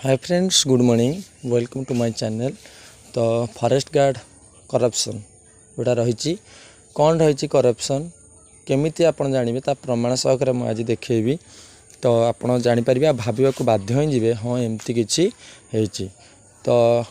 Hi friends, good morning, welcome to my channel. तो forest guard corruption जोटा रही कौन रही करप्शन केमिति आप जानवे ता प्रमाण सहकार मुझे आज देखी। तो आप जापर भाव को बाध्य हो हाँ एमती किसी तो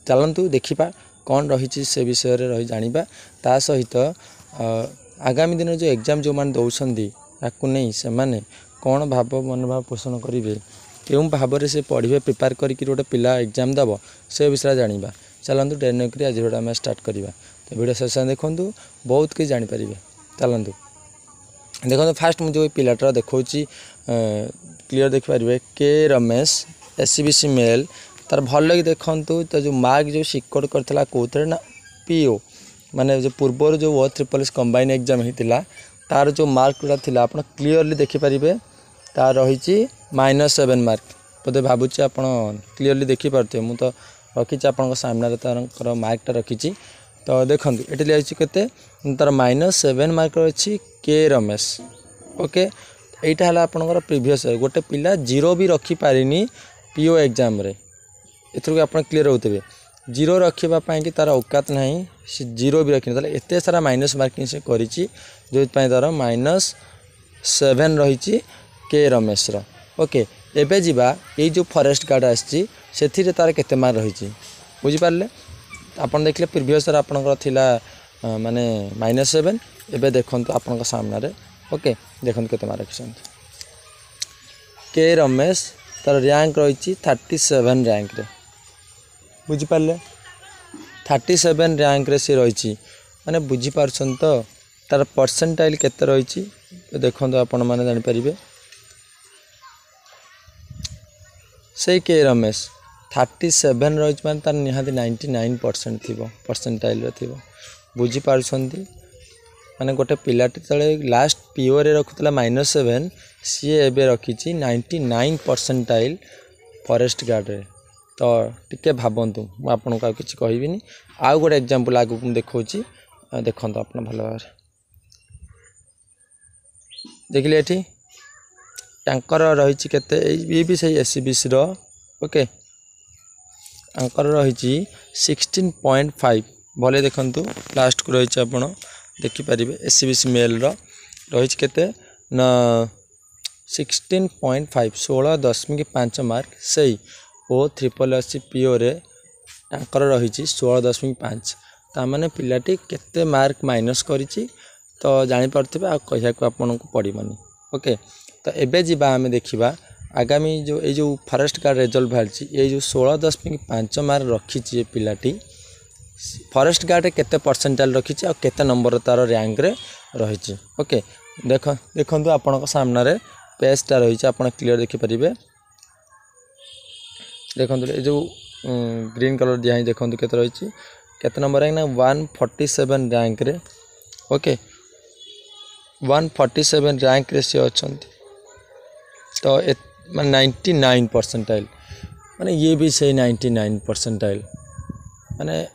चलतु देखा कौन रही से विषय रही जाना ता सहित आगामी दिन जो एग्जाम जो मैंने दौरान ताकू नहीं से मैंने कौन भाव मनोभाव पोषण करेंगे क्यों भाव से पढ़े प्रिपेयर करके गोटे पिला एग्जाम दब से विषय जाना। चलतु डेरी नक आज भिडियो आम स्टार्ट करवा। तो भिडियो शेष देखूँ बहुत किसी जापर। चलतु देखो फास्ट मुझे पिलाटर देखा क्लीयर देखिपारे के रमेश एससीबीसी मेल तार भल लगे देखूँ तो जो मार्क जो सिक्योर करता कौन ना पीओ माने जो पूर्वर जो O3 कंबाइन एग्जाम होता तार जो मार्क गुड़ा थी आप क्लीयरली देखिपारे तार रही -7 मार्क बोधे भावुँ आप क्लीयरली देखिपे मुझे तो रखी आप सामने तार मार्कटा रखी। तो देखो ये लिखी के तार -7 मार्क रही के रमेश। ओके यहाँ है आपंकर प्रिवियस गोटे पिला 0 भी रखिपारे पीओ एग्जाम एथर आप क्लीयर होते 0 रखापी तार औकात ना सी 0 भी रखी एत सारा माइनस मार्किंग से कर जो तार -7 रही के रमेश। ओके एबे जीवा ये जो फॉरेस्ट गार्ड आसी तार केते मार्क रही बुझीपारे आप देखिए प्रिवियस आपंकर थिला माने -7 एबे देखो आपण सामने। ओके देखो केते मार्क रखी के रमेश तार रैंक रही 37 रैंक रे बुझीपारे 37 रैंक रे सी रही माने बुझीपार तो तार परसेंटाइल केते रही देखो आपण मैंने जानीपर से के रमेश 37 रही मैंने तार निहाती 99% थी परसेंटाइल थी बुझीपार माने गोटे पिलाटी तले लास्ट पीओ रे रखुला -7 सी एबे रखी 99 परसेंटाइल फॉरेस्ट गार्ड रे। तो टिके भावतु मुझे किसी कहबी आउ गोटे एग्जांपल आगु देखा देखो आप भल भाव देखिले ये टैंकर रही केते ये भी सही एससीबीसी रो। ओके अंकर रही 16.5 भले देखु लास्ट को रही आप देखिपारे एससीबीसी मेल रही केते न 16.5 16.5 मार्क से O3 पीओ रे अंकर रही 16.5 ताने पिलाटी केते मार्क माइनस करी तो जानीपे आ कह आपन को पड़ोनी। ओके तो एबे जीवा आम देखा आगामी जो फॉरेस्ट गार्ड रिजल्ट बाहरी ये जो 16.5 मार्क रखी पिलाटी फॉरेस्ट गार्ड केते परसेंटाइल रखी और केते नंबर तार रैंक रे रही। ओके देखो आपण सामने पेजटा रही आप क्लीयर देखिपारे देखो ये जो ग्रीन कलर दिया देखो केते रही केते नंबर रैंक ना 147 रैंक रे। ओके 147 रैंक रे सी अच्छा तो 99 परसेंटाइल माने ये भी सही 99 परसेंटाइल माने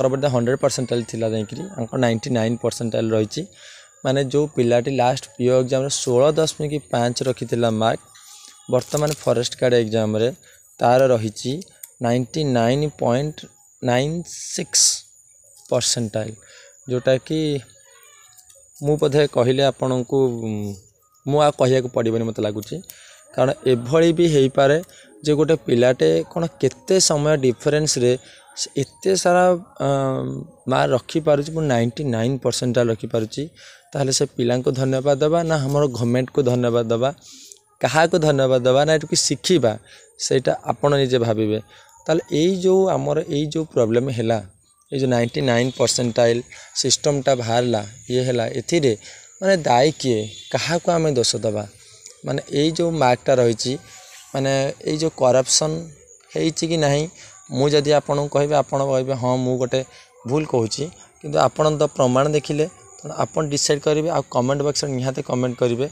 बोधे 100 परसेंटाइल थी 99 परसेंटाइल रही माने जो पिलाटी लास्ट पीओ एग्जाम 16.5 रखी मार्क वर्तमान फॉरेस्ट गार्ड एग्जाम रे तार रही 99.96 परसेंटाइल जोटा कि मु बोधे कहले आपण को मुझे कहया पड़ोनी मत लगुच कारण एभली भी हो पारे जे गोटे पिलाटे कौन केते समय डिफरेंस रे एते सारा मार्क रखिपार 99 परसेंटाइल रखिपारुची ताहले से पिला को धन्यवाद दबा ना हमर गवर्नमेंट को धन्यवाद दबा क्या को धन्यवाद दबा ना ये शिखा सेटा आपण निजे भाविबे ताहले एई जो आमर एई जो प्रॉब्लम हैला ये जो 99 परसेंटाइल सिस्टमटा बाहरला ये हैला एथिरे माने दायी किए क्या को आम दोष दबा माने यही जो मार्कटा रही माने यही जो करप्शन है कि नहीं मुझे आपन कहे आपड़ कहे हाँ मु गोटे भूल कहूँ कि आपन तो प्रमाण देखिले तो आपन डिसाइड करेंगे आ कमेंट बॉक्स निहाते कमेंट करेंगे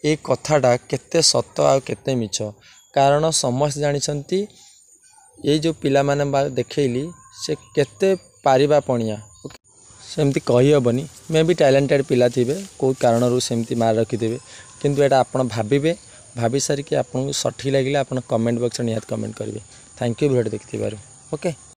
ये कथाटा केते सत आ केते मिछ कारण समस्त जानते ये जो पिला माने देखली से केते पारिबा पणिया सेमती कहीहबनी मे भी टैलेंटेड पिला थे कौ कारण सेमती मार्क रखिथे किंतु एटा आपण भाविबे भाभी सारिकी आपको सठिक लगे आप कमेंट बॉक्स निहात कमेंट करेंगे। थैंक यू वीडियो देखिथिबारु। ओके।